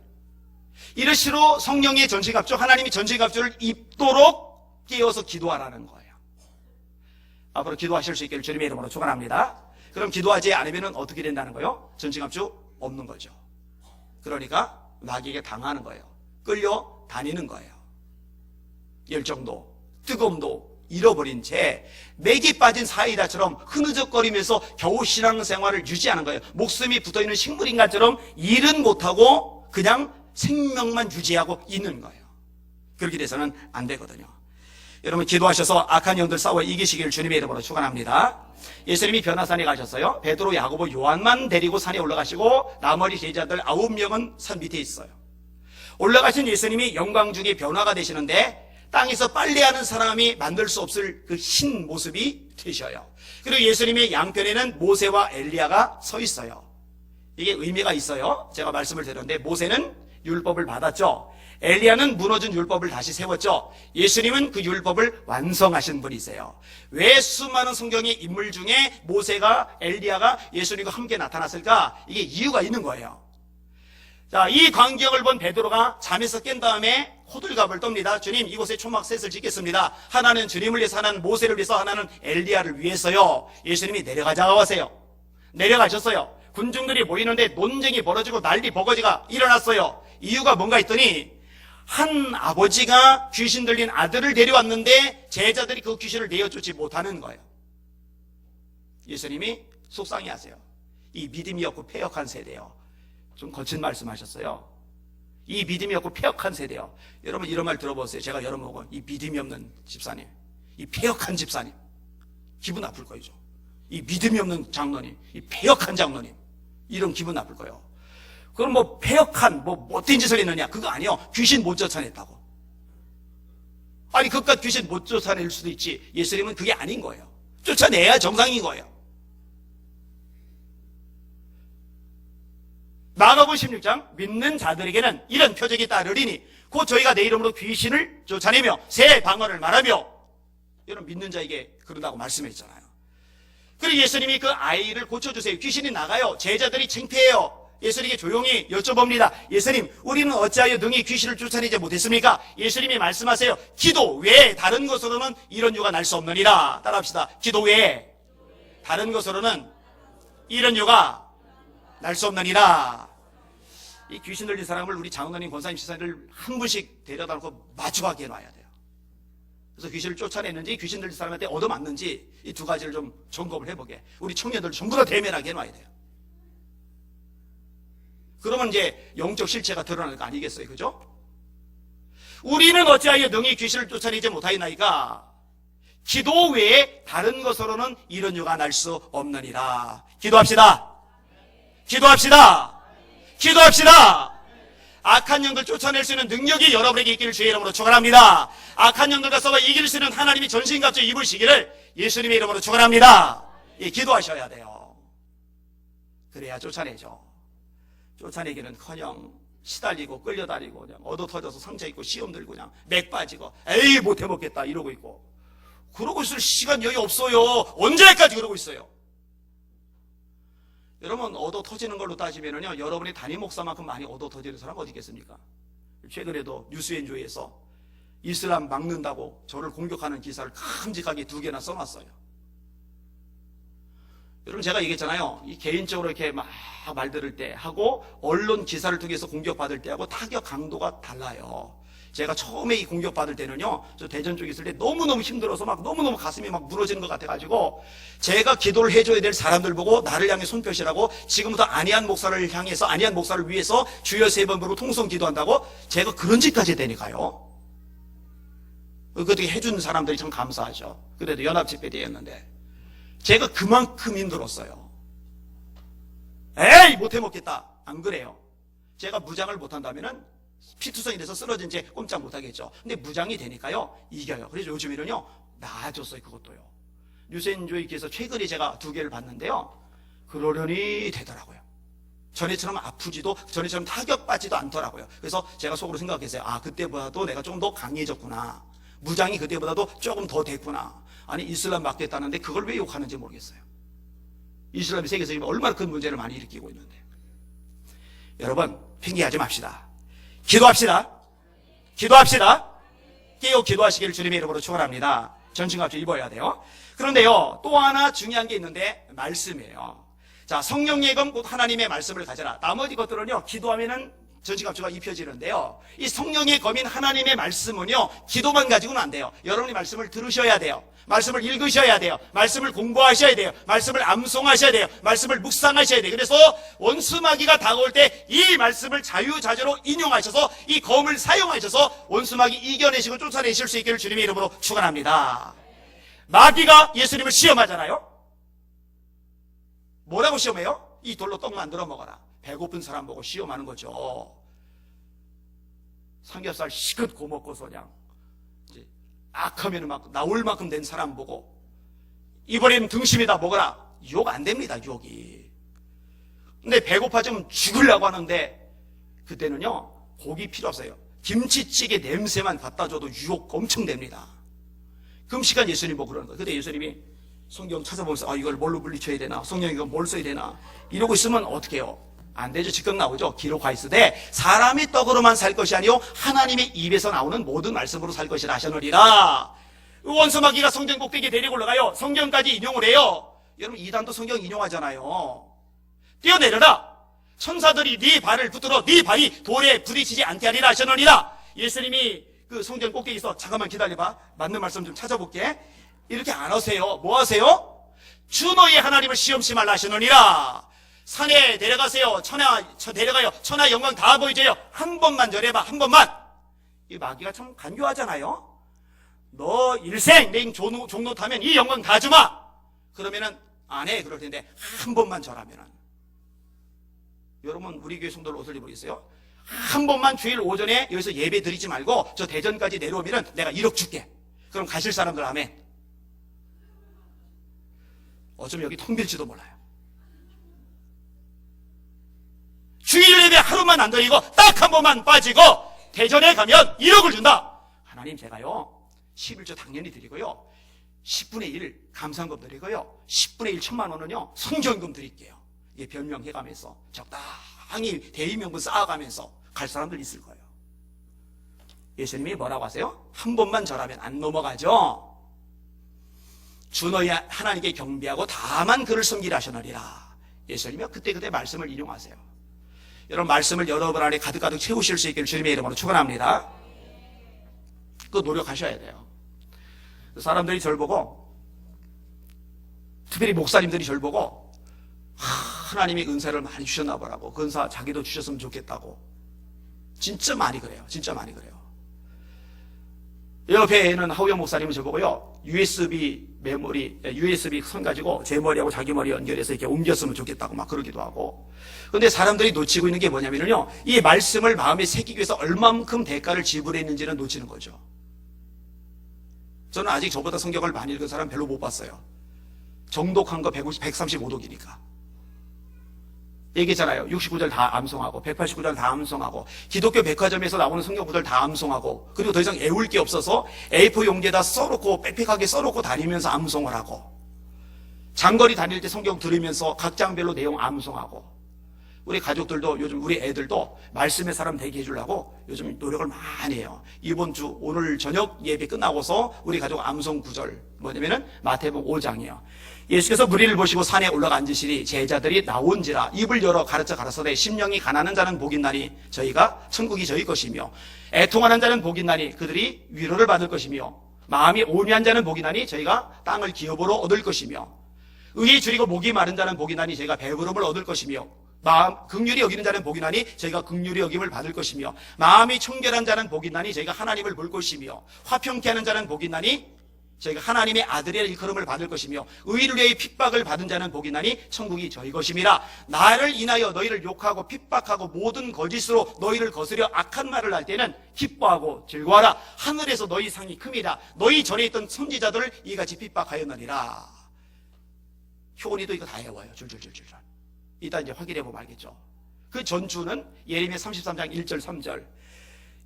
이러시로 성령의 전신갑주, 하나님이 전신갑주를 입도록 깨어서 기도하라는 거예요. 앞으로 기도하실 수 있기를 주님의 이름으로 축원합니다. 그럼 기도하지 않으면 어떻게 된다는 거예요? 전신갑주 없는 거죠. 그러니까 마귀에게 당하는 거예요. 끌려 다니는 거예요. 열정도, 뜨거움도 잃어버린 채 맥이 빠진 사이다처럼 흐느적거리면서 겨우 신앙생활을 유지하는 거예요. 목숨이 붙어있는 식물인간처럼 일은 못하고 그냥 생명만 유지하고 있는 거예요. 그렇게 돼서는 안 되거든요. 여러분, 기도하셔서 악한 영들 싸워 이기시기를 주님의 이름으로 축원합니다. 예수님이 변화산에 가셨어요. 베드로, 야고보, 요한만 데리고 산에 올라가시고 나머지 제자들 9명은 산 밑에 있어요. 올라가신 예수님이 영광 중에 변화가 되시는데 땅에서 빨래하는 사람이 만들 수 없을 그 신 모습이 되셔요. 그리고 예수님의 양편에는 모세와 엘리야가 서 있어요. 이게 의미가 있어요. 제가 말씀을 드렸는데 모세는 율법을 받았죠. 엘리야는 무너진 율법을 다시 세웠죠. 예수님은 그 율법을 완성하신 분이세요. 왜 수많은 성경의 인물 중에 모세가, 엘리야가 예수님과 함께 나타났을까? 이게 이유가 있는 거예요. 자, 이 광경을 본 베드로가 잠에서 깬 다음에 호들갑을 떱니다. 주님, 이곳에 초막셋을 짓겠습니다. 하나는 주님을 위해서, 하나는 모세를 위해서, 하나는 엘리야를 위해서요. 예수님이 내려가자고 하세요. 내려가셨어요. 군중들이 모이는데 논쟁이 벌어지고 난리 버거지가 일어났어요. 이유가 뭔가 했더니 한 아버지가 귀신 들린 아들을 데려왔는데 제자들이 그 귀신을 내어주지 못하는 거예요. 예수님이 속상해하세요. 이 믿음이 없고 패역한 세대요. 좀 거친 말씀하셨어요. 이 믿음이 없고 패역한 세대요. 여러분, 이런 말 들어보세요. 제가 여러분 보고 이 믿음이 없는 집사님, 이 패역한 집사님, 기분 나쁠 거예요. 이 믿음이 없는 장로님, 이 패역한 장로님, 이런 기분 나쁠 거예요. 그럼 뭐 패역한 못된 짓을 했느냐? 그거 아니요. 귀신 못 쫓아냈다고. 아니, 그깟 귀신 못 쫓아낼 수도 있지. 예수님은 그게 아닌 거예요. 쫓아내야 정상인 거예요. 마가복음 16장, 믿는 자들에게는 이런 표적이 따르리니 곧 저희가 내 이름으로 귀신을 쫓아내며 새 방언을 말하며, 이런 믿는 자에게 그런다고 말씀했잖아요. 그리고 예수님이 그 아이를 고쳐주세요. 귀신이 나가요. 제자들이 창피해요. 예수님에게 조용히 여쭤봅니다. 예수님, 우리는 어찌하여 능히 귀신을 쫓아내지 못했습니까? 예수님이 말씀하세요. 기도 외에 다른 것으로는 이런 유가 날 수 없느니라. 따라합시다. 기도 외에 다른 것으로는 이런 유가 날 수 없느니라. 이 귀신 들린 사람을 우리 장로님, 권사님, 시사님을 한 분씩 데려다 놓고 마주하게 해놔야 돼요. 그래서 귀신을 쫓아냈는지 귀신 들린 사람한테 얻어맞는지 이 두 가지를 좀 점검을 해보게. 우리 청년들 전부 다 대면하게 해놔야 돼요. 그러면 이제 영적 실체가 드러날 거 아니겠어요? 그죠? 우리는 어찌하여 능히 귀신을 쫓아내지 못하였나이까? 기도 외에 다른 것으로는 이런 유가 날 수 없느니라. 기도합시다. 기도합시다. 기도합시다. 악한 영들 쫓아낼 수 있는 능력이 여러분에게 있기를 주의 이름으로 축원합니다. 악한 영들과 싸워 이길 수 있는 하나님이 전신갑주 입으시기를 예수님의 이름으로 축원합니다. 예, 기도하셔야 돼요. 그래야 쫓아내죠. 쫓아내기는커녕 시달리고 끌려다니고 그냥 얻어 터져서 상처 입고 시험 들고 그냥 맥 빠지고 에이 못 해먹겠다 이러고 있고, 그러고 있을 시간 여유 없어요. 언제까지 그러고 있어요? 여러분, 얻어 터지는 걸로 따지면은요, 여러분이 담임 목사만큼 많이 얻어 터지는 사람 어디 있겠습니까? 최근에도 뉴스엔조이에서 이슬람 막는다고 저를 공격하는 기사를 큼직하게 2개나 써놨어요. 여러분, 제가 얘기했잖아요. 이 개인적으로 이렇게 막 말 들을 때 하고 언론 기사를 통해서 공격받을 때하고 타격 강도가 달라요. 제가 처음에 이 공격받을 때는요, 저 대전 쪽에 있을 때 너무너무 힘들어서 막 너무너무 가슴이 막 무너지는 것 같아가지고, 제가 기도를 해줘야 될 사람들 보고 나를 향해 손펴시라고 지금부터 안희한 목사를 향해서, 안희한 목사를 위해서 주여 3번 부르고 통성 기도한다고 제가 그런 짓까지 되니까요. 그렇게 해준 사람들이 참 감사하죠. 그래도 연합집회 때였는데 제가 그만큼 힘들었어요. 에이 못해먹겠다. 안 그래요. 제가 무장을 못한다면은 피투성이 돼서 쓰러진 채 꼼짝 못하겠죠. 근데 무장이 되니까요, 이겨요. 그래서 요즘에는요, 나아졌어요. 그것도요. 뉴스엔조이께서 최근에 제가 2개를 봤는데요, 그러려니 되더라고요. 전에처럼 아프지도, 전에처럼 타격받지도 않더라고요. 그래서 제가 속으로 생각했어요. 아, 그때보다도 내가 조금 더 강해졌구나. 무장이 그때보다도 조금 더 됐구나. 아니, 이슬람 막겠다는데 그걸 왜 욕하는지 모르겠어요. 이슬람이 세계에서 지금 얼마나 큰 문제를 많이 일으키고 있는데. 여러분, 핑계하지 맙시다. 기도합시다. 기도합시다. 깨어 기도하시기를 주님의 이름으로 축원합니다. 전신갑주 입어야 돼요. 그런데요, 또 하나 중요한 게 있는데 말씀이에요. 자, 성령의 검 곧 하나님의 말씀을 가져라. 나머지 것들은요, 기도하면은 전신갑주가 입혀지는데요, 이 성령의 검인 하나님의 말씀은요, 기도만 가지고는 안 돼요. 여러분이 말씀을 들으셔야 돼요. 말씀을 읽으셔야 돼요. 말씀을 공부하셔야 돼요. 말씀을 암송하셔야 돼요. 말씀을 묵상하셔야 돼요. 그래서 원수마귀가 다가올 때 이 말씀을 자유자재로 인용하셔서 이 검을 사용하셔서 원수마귀 이겨내시고 쫓아내실 수 있기를 주님의 이름으로 축원합니다. 마귀가 예수님을 시험하잖아요. 뭐라고 시험해요? 이 돌로 떡 만들어 먹어라. 배고픈 사람 보고 시험하는 거죠. 삼겹살 시컷 고먹고서 그냥 이제 악하면 막 나올 만큼 된 사람 보고 이번에는 등심이다 먹어라. 욕 안 됩니다. 욕이. 근데 배고파지면 죽으려고 하는데 그때는요, 고기 필요 없어요. 김치찌개 냄새만 갖다 줘도 유혹 엄청 됩니다. 금시간 예수님 보고 그러는 거예요. 그때 예수님이 성경 찾아보면서 이걸 뭘로 물리쳐야 되나, 성경 이거 뭘 써야 되나 이러고 있으면 어떻게 해요? 안 되죠. 즉각 나오죠. 기록하 있으되 사람이 떡으로만 살 것이 아니요 하나님의 입에서 나오는 모든 말씀으로 살 것이라 하셨느니라. 원수마귀가 성경 꼭대기에 데리고 올라가요. 성경까지 인용을 해요. 여러분, 이단도 성경 인용하잖아요. 뛰어내려라. 천사들이 네 발을 붙들어 네 발이 돌에 부딪히지 않게 하리라 하셨느니라. 예수님이 그 성경 꼭대기에서 잠깐만 기다려봐. 맞는 말씀 좀 찾아볼게. 이렇게 안 하세요. 뭐 하세요? 주 너희 하나님을 시험치 말라 하셨느니라. 산에 내려가세요. 내려가요. 천하 영광 다 보여줘요. 한 번만 전해봐. 한 번만. 이 마귀가 참 간교하잖아요. 너 일생 내 종로 타면 이 영광 다 주마. 그러면은 안 해. 그럴 텐데 한 번만 절하면은. 여러분, 우리 교회 성도들 어떨지 모르겠어요? 한 번만 주일 오전에 여기서 예배 드리지 말고 저 대전까지 내려오면은 내가 1억 줄게. 그럼 가실 사람들 아멘. 어쩌면 여기 텅 빌지도 몰라요. 주일 예배 하루만 안 드리고 딱 한 번만 빠지고 대전에 가면 1억을 준다. 하나님, 제가요 11조 당연히 드리고요 10분의 1 감사금 드리고요 10분의 1 천만 원은요 성경금 드릴게요. 예, 변명해가면서 적당히 대의명분 쌓아가면서 갈 사람들 있을 거예요. 예수님이 뭐라고 하세요? 한 번만 절하면 안 넘어가죠. 주 너희 하나님께 경배하고 다만 그를 섬기라 하셨느니라. 예수님이 그때 말씀을 인용하세요. 여러분, 말씀을 여러분 안에 가득가득 채우실 수 있기를 주님의 이름으로 축원합니다. 그거 노력하셔야 돼요. 사람들이 저를 보고, 특별히 목사님들이 저를 보고 하나님이 은사를 많이 주셨나 보라고, 그 은사 자기도 주셨으면 좋겠다고 진짜 많이 그래요. 진짜 많이 그래요. 옆에 있는 하우영 목사님은 저보고요 USB 메모리, USB 선 가지고 제 머리하고 자기 머리 연결해서 이렇게 옮겼으면 좋겠다고 막 그러기도 하고. 근데 사람들이 놓치고 있는 게 뭐냐면요, 이 말씀을 마음에 새기기 위해서 얼만큼 대가를 지불했는지는 놓치는 거죠. 저는 아직 저보다 성경을 많이 읽은 사람 별로 못 봤어요. 정독한 거 135독이니까. 얘기했잖아요. 69절 다 암송하고 189절 다 암송하고 기독교 백화점에서 나오는 성경 구절 다 암송하고 그리고 더 이상 애울 게 없어서 A4 용지에다 써놓고 빽빽하게 써놓고 다니면서 암송을 하고 장거리 다닐 때 성경 들으면서 각 장별로 내용 암송하고 우리 가족들도 요즘 우리 애들도 말씀의 사람 되게 해주려고 요즘 노력을 많이 해요. 이번 주 오늘 저녁 예배 끝나고서 우리 가족 암송 구절 뭐냐면은 마태복음 5장이에요. 예수께서 무리를 보시고 산에 올라가 앉으시니 제자들이 나온지라 입을 열어 가르쳐 가라사대 심령이 가난한 자는 복이 있나니 저희가 천국이 저희 것이며 애통하는 자는 복이 있나니 그들이 위로를 받을 것이며 마음이 온유한 자는 복이 있나니 저희가 땅을 기업으로 얻을 것이며 의에 줄이고 목이 마른 자는 복이 있나니 저희가 배부름을 얻을 것이며 마음 긍휼히 여기는 자는 복이 나니 저희가 긍휼히 여김을 받을 것이며 마음이 청결한 자는 복이 나니 저희가 하나님을 볼 것이며 화평케 하는 자는 복이 나니 저희가 하나님의 아들의 일컬음을 받을 것이며 의를 위해 핍박을 받은 자는 복이 나니 천국이 저희 것임이라. 나를 인하여 너희를 욕하고 핍박하고 모든 거짓으로 너희를 거스려 악한 말을 할 때는 기뻐하고 즐거워하라. 하늘에서 너희 상이 큼이라. 너희 전에 있던 선지자들을 이같이 핍박하였느니라. 효원이도 이거 다 외워요. 줄줄줄줄. 이따 이제 확인해 보면 알겠죠. 그 전주는 예레미야 33장 1절 3절.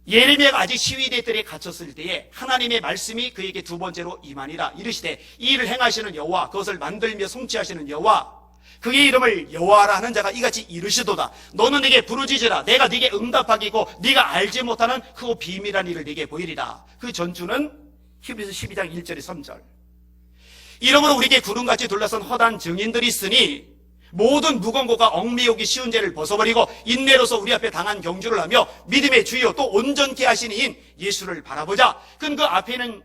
예레미야가 아직 시위대 뜰에 갇혔을 때에 하나님의 말씀이 그에게 두 번째로 임하니라. 이르시되 이 일을 행하시는 여호와 그것을 만들며 성취하시는 여호와 그의 이름을 여호와라 하는 자가 이같이 이르시도다. 너는 내게 부르짖으라. 내가 네게 응답하기고 네가 알지 못하는 크고 비밀한 일을 네게 보이리라. 그 전주는 히브리서 12장 1절에 3절. 이러므로 우리에게 구름같이 둘러선 허다한 증인들이 있으니 모든 무거운 것과 얽매이기 쉬운 죄를 벗어버리고 인내로서 우리 앞에 당한 경주를 하며 믿음의 주여 또 온전케 하시는 인 예수를 바라보자. 그는 그 앞에는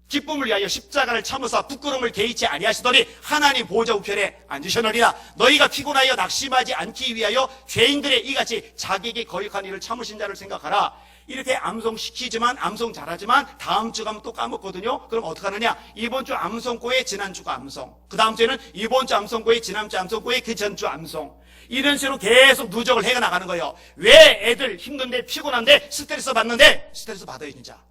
기쁨을 위하여 십자가를 참으사 부끄러움을 개의치 아니하시더니 하나님 보좌 우편에 앉으셨느니라. 너희가 피곤하여 낙심하지 않기 위하여 죄인들의 이같이 자기에게 거역한 일을 참으신 자를 생각하라. 이렇게 암송시키지만 암송 잘하지만 다음 주 가면 또 까먹거든요. 그럼 어떡하느냐? 이번 주 암송고에 지난주가 암송, 그 다음 주에는 이번 주 암송고에 지난주 암송고에 그 전주 암송, 이런 식으로 계속 누적을 해 나가는 거예요. 왜 애들 힘든데 피곤한데 스트레스 받는데 스트레스 받아요 진짜.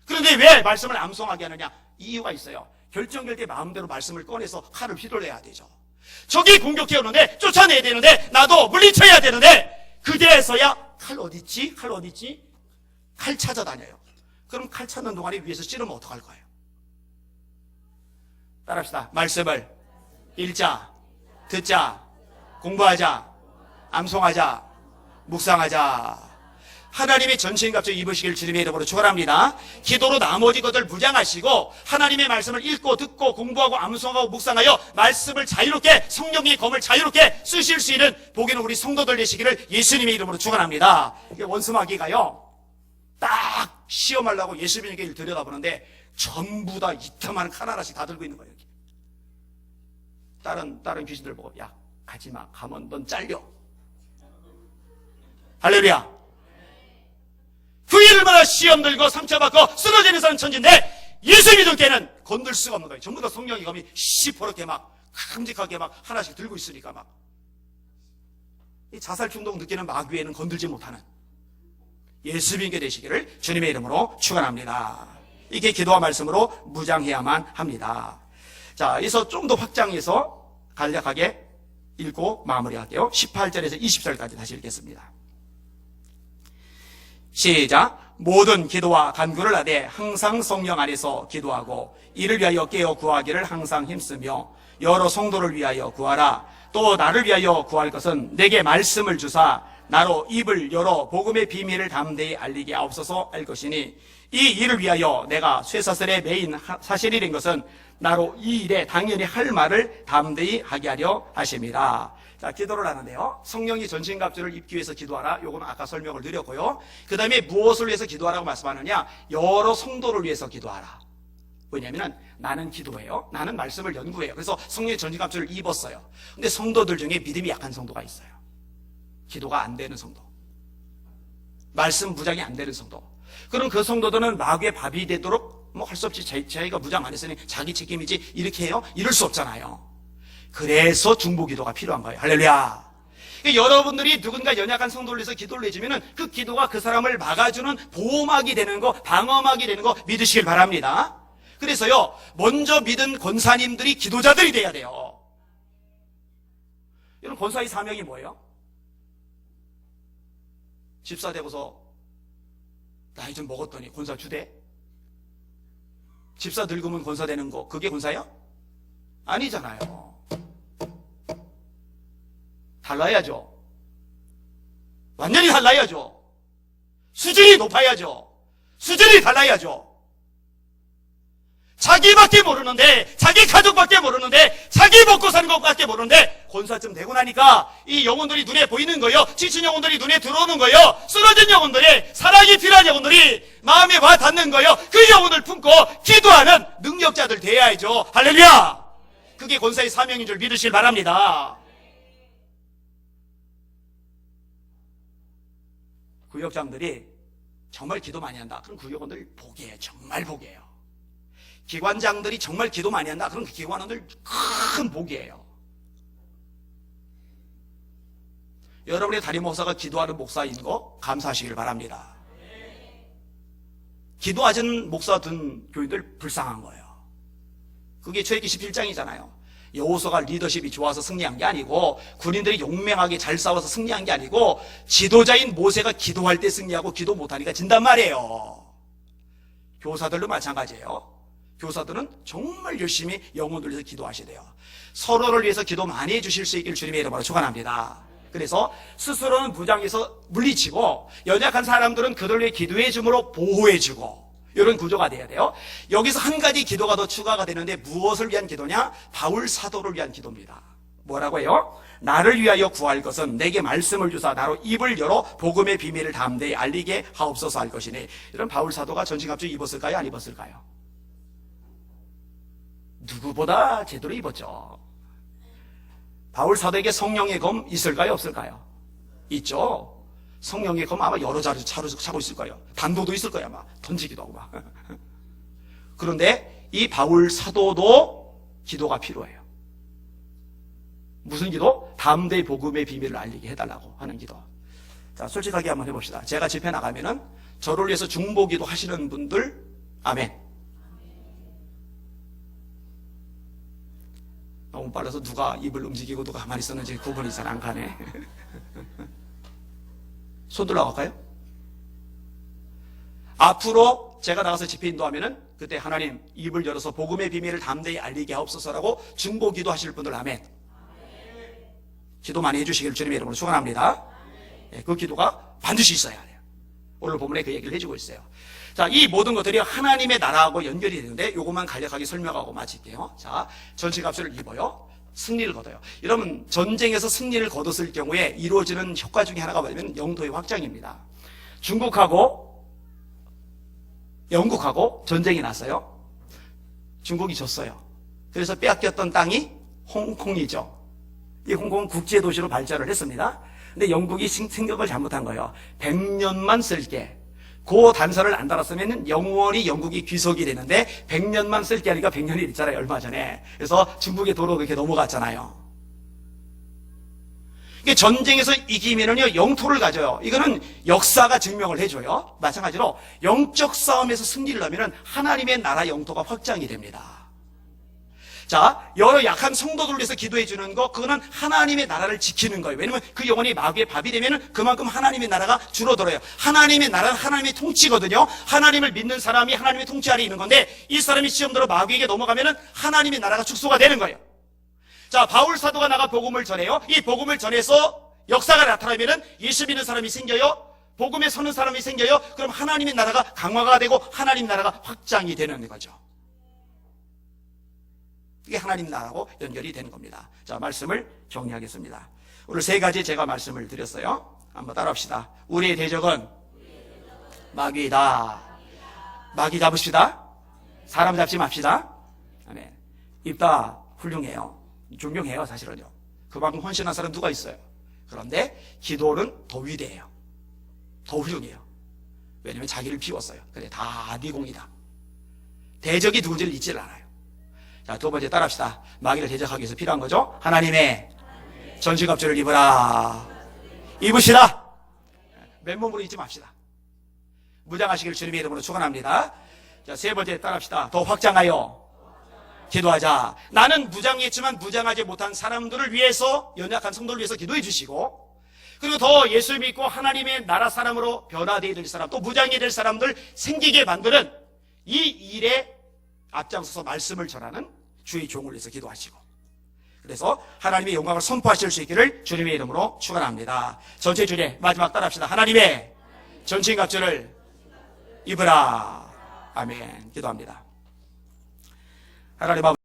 그런데 왜 말씀을 암송하게 하느냐? 이유가 있어요. 결정될 때 마음대로 말씀을 꺼내서 칼을 휘둘러야 되죠. 적이 공격해 오는데 쫓아내야 되는데 나도 물리쳐야 되는데 그제서야 칼 어딨지? 칼 어딨지? 칼 찾아다녀요. 그럼 칼 찾는 동안에 위에서 찌르면 어떡할 거예요? 따라합시다. 말씀을 읽자, 듣자, 공부하자, 암송하자, 묵상하자. 하나님의 전신갑주를 입으시길 주님의 이름으로 축원합니다. 기도로 나머지 것들 무장하시고 하나님의 말씀을 읽고 듣고 공부하고 암송하고 묵상하여 말씀을 자유롭게 성령의 검을 자유롭게 쓰실 수 있는 복이는 우리 성도들 되시기를 예수님의 이름으로 축원합니다. 원수마귀가요 딱 시험하려고 예수님에게 들여다보는데 전부 다 이따만 칼 하나씩 다 들고 있는 거예요. 다른 귀신들 보고 야 가지마, 가면 넌 잘려. 할렐루야. 그 얼마나 시험 들고 상처받고 쓰러지는 사람 천진데 예수 믿을 때는 건들 수가 없는 거예요. 전부 다 성령의 검이 시퍼렇게 막 큼직하게 막 하나씩 들고 있으니까 막 이 자살 충동 느끼는 마귀에는 건들지 못하는 예수 믿게 되시기를 주님의 이름으로 축원합니다. 이게 기도와 말씀으로 무장해야만 합니다. 자, 여기서 좀 더 확장해서 간략하게 읽고 마무리할게요. 18절에서 20절까지 다시 읽겠습니다. 시작. 모든 기도와 간구를 하되 항상 성령 안에서 기도하고 이를 위하여 깨어 구하기를 항상 힘쓰며 여러 성도를 위하여 구하라. 또 나를 위하여 구할 것은 내게 말씀을 주사 나로 입을 열어 복음의 비밀을 담대히 알리게 하옵소서 할 것이니 이 일을 위하여 내가 쇠사슬에 매인 사실이 된 것은 나로 이 일에 당연히 할 말을 담대히 하게 하려 하심이라. 자, 기도를 하는데요. 성령이 전신갑주를 입기 위해서 기도하라. 요거는 아까 설명을 드렸고요. 그 다음에 무엇을 위해서 기도하라고 말씀하느냐? 여러 성도를 위해서 기도하라. 왜냐하면 나는 기도해요. 나는 말씀을 연구해요. 그래서 성령의 전신갑주를 입었어요. 근데 성도들 중에 믿음이 약한 성도가 있어요. 기도가 안 되는 성도, 말씀 무장이 안 되는 성도. 그럼 그 성도들은 마귀의 밥이 되도록 뭐 할 수 없지. 자기가 무장 안 했으니 자기 책임이지 이렇게 해요? 이럴 수 없잖아요. 그래서 중보기도가 필요한 거예요. 할렐루야. 여러분들이 누군가 연약한 성도를 위해서 기도를 해주면 그 기도가 그 사람을 막아주는 보호막이 되는 거, 방어막이 되는 거 믿으시길 바랍니다. 그래서요, 먼저 믿은 권사님들이 기도자들이 돼야 돼요. 이런 권사의 사명이 뭐예요? 집사 되고서 나이 좀 먹었더니 권사 주대? 집사 늙으면 권사 되는 거 그게 권사야? 아니잖아요. 달라야죠. 완전히 달라야죠. 수준이 높아야죠. 수준이 달라야죠. 자기밖에 모르는데, 자기 가족밖에 모르는데, 자기 먹고 사는 것밖에 모르는데 권사쯤 되고 나니까 이 영혼들이 눈에 보이는 거예요. 지친 영혼들이 눈에 들어오는 거예요. 쓰러진 영혼들이, 사랑이 필요한 영혼들이 마음에 와 닿는 거예요. 그 영혼을 품고 기도하는 능력자들 돼야죠. 할렐루야. 그게 권사의 사명인 줄 믿으시길 바랍니다. 구역장들이 정말 기도 많이 한다. 그럼 구역원들 복이에요. 정말 복이에요. 기관장들이 정말 기도 많이 한다. 그럼 그 기관원들 큰 복이에요. 여러분의 담임 목사가 기도하는 목사인 거 감사하시길 바랍니다. 기도하는 목사 든 교인들 불쌍한 거예요. 그게 출애굽기 17장이잖아요. 여호수아가 리더십이 좋아서 승리한 게 아니고, 군인들이 용맹하게 잘 싸워서 승리한 게 아니고, 지도자인 모세가 기도할 때 승리하고 기도 못하니까 진단 말이에요. 교사들도 마찬가지예요. 교사들은 정말 열심히 영혼을 위해서 기도하셔야 돼요. 서로를 위해서 기도 많이 해주실 수 있기를 주님의 이름으로 축원합니다. 그래서 스스로는 무장해서 물리치고 연약한 사람들은 그들을 위해 기도해 줌으로 보호해 주고, 이런 구조가 돼야 돼요. 여기서 한 가지 기도가 더 추가가 되는데 무엇을 위한 기도냐? 바울 사도를 위한 기도입니다. 뭐라고 해요? 나를 위하여 구할 것은 내게 말씀을 주사 나로 입을 열어 복음의 비밀을 담대히 알리게 하옵소서 할 것이니. 이런 바울 사도가 전신갑주 입었을까요? 안 입었을까요? 누구보다 제대로 입었죠. 바울 사도에게 성령의 검 있을까요? 없을까요? 있죠. 성령의 검 아마 여러 자루 차고 있을 거예요. 단도도 있을 거예요. 아마 던지기도 하고 막. 그런데 이 바울 사도도 기도가 필요해요. 무슨 기도? 담대히 복음의 비밀을 알리게 해달라고 하는 기도. 자, 솔직하게 한번 해봅시다. 제가 집회 나가면은 저를 위해서 중보기도 하시는 분들, 아멘. 너무 빨라서 누가 입을 움직이고 누가 가만히 있었는지 구분이 잘 안 가네. 손 들어갈까요? 앞으로 제가 나가서 집회 인도하면은 그때 하나님 입을 열어서 복음의 비밀을 담대히 알리게 하옵소서라고 중보기도 하실 분들 아멘. 기도 많이 해주시기를 주님의 이름으로 축원합니다. 그 기도가 반드시 있어야 돼요. 오늘 본문에 그 얘기를 해주고 있어요. 자, 이 모든 것들이 하나님의 나라하고 연결이 되는데 이것만 간략하게 설명하고 마칠게요. 자, 전시갑주를 입어요. 승리를 거둬요. 여러분, 전쟁에서 승리를 거뒀을 경우에 이루어지는 효과 중에 하나가 뭐냐면 영토의 확장입니다. 중국하고 영국하고 전쟁이 났어요. 중국이 졌어요. 그래서 빼앗겼던 땅이 홍콩이죠. 이 홍콩은 국제도시로 발전을 했습니다. 근데 영국이 생각을 잘못한 거예요. 100년만 쓸게. 그 단서를 안 달았으면 영원히 영국이 귀속이 되는데 100년만 쓸 게 아니라 100년이 됐잖아요. 얼마 전에. 그래서 중국의 도로 그렇게 넘어갔잖아요. 이게 전쟁에서 이기면은요 영토를 가져요. 이거는 역사가 증명을 해줘요. 마찬가지로 영적 싸움에서 승리를 하면은 하나님의 나라 영토가 확장이 됩니다. 자, 여러 약한 성도들을 위해서 기도해 주는 거, 그거는 하나님의 나라를 지키는 거예요. 왜냐면 그 영혼이 마귀의 밥이 되면 그만큼 하나님의 나라가 줄어들어요. 하나님의 나라는 하나님의 통치거든요. 하나님을 믿는 사람이 하나님의 통치 아래 있는 건데, 이 사람이 시험대로 마귀에게 넘어가면은 하나님의 나라가 축소가 되는 거예요. 자, 바울 사도가 나가 복음을 전해요. 이 복음을 전해서 역사가 나타나면은 예수 믿는 사람이 생겨요. 복음에 서는 사람이 생겨요. 그럼 하나님의 나라가 강화가 되고 하나님 나라가 확장이 되는 거죠. 이게 하나님 나라하고 연결이 되는 겁니다. 자, 말씀을 정리하겠습니다. 오늘 세 가지 제가 말씀을 드렸어요. 한번 따라합시다. 우리의 대적은 마귀이다. 마귀 잡읍시다. 사람 잡지 맙시다. 아멘. 입다 훌륭해요. 존경해요, 사실은요. 그만큼 헌신한 사람 누가 있어요? 그런데 기도는 더 위대해요. 더 훌륭해요. 왜냐면 자기를 비웠어요. 그래, 다 네 공이다. 대적이 누군지를 잊지를 않아요. 자, 두 번째 따라합시다. 마귀를 대적하기 위해서 필요한 거죠. 하나님의 전신갑주를 입으라. 입으시라. 맨몸으로 입지 맙시다. 무장하시길 주님의 이름으로 축원합니다. 자, 세 번째 따라합시다. 더 확장하여 기도하자. 나는 무장했지만 무장하지 못한 사람들을 위해서, 연약한 성도를 위해서 기도해 주시고, 그리고 더 예수 믿고 하나님의 나라 사람으로 변화되어야 될 사람, 또 무장이 될 사람들 생기게 만드는 이 일에 앞장서서 말씀을 전하는 주의 종을 위해서 기도하시고, 그래서 하나님의 영광을 선포하실 수 있기를 주님의 이름으로 축원합니다. 전체 주례 마지막 따라합시다. 하나님의 전신갑주를 입으라. 아멘. 기도합니다. 하나님 아버지,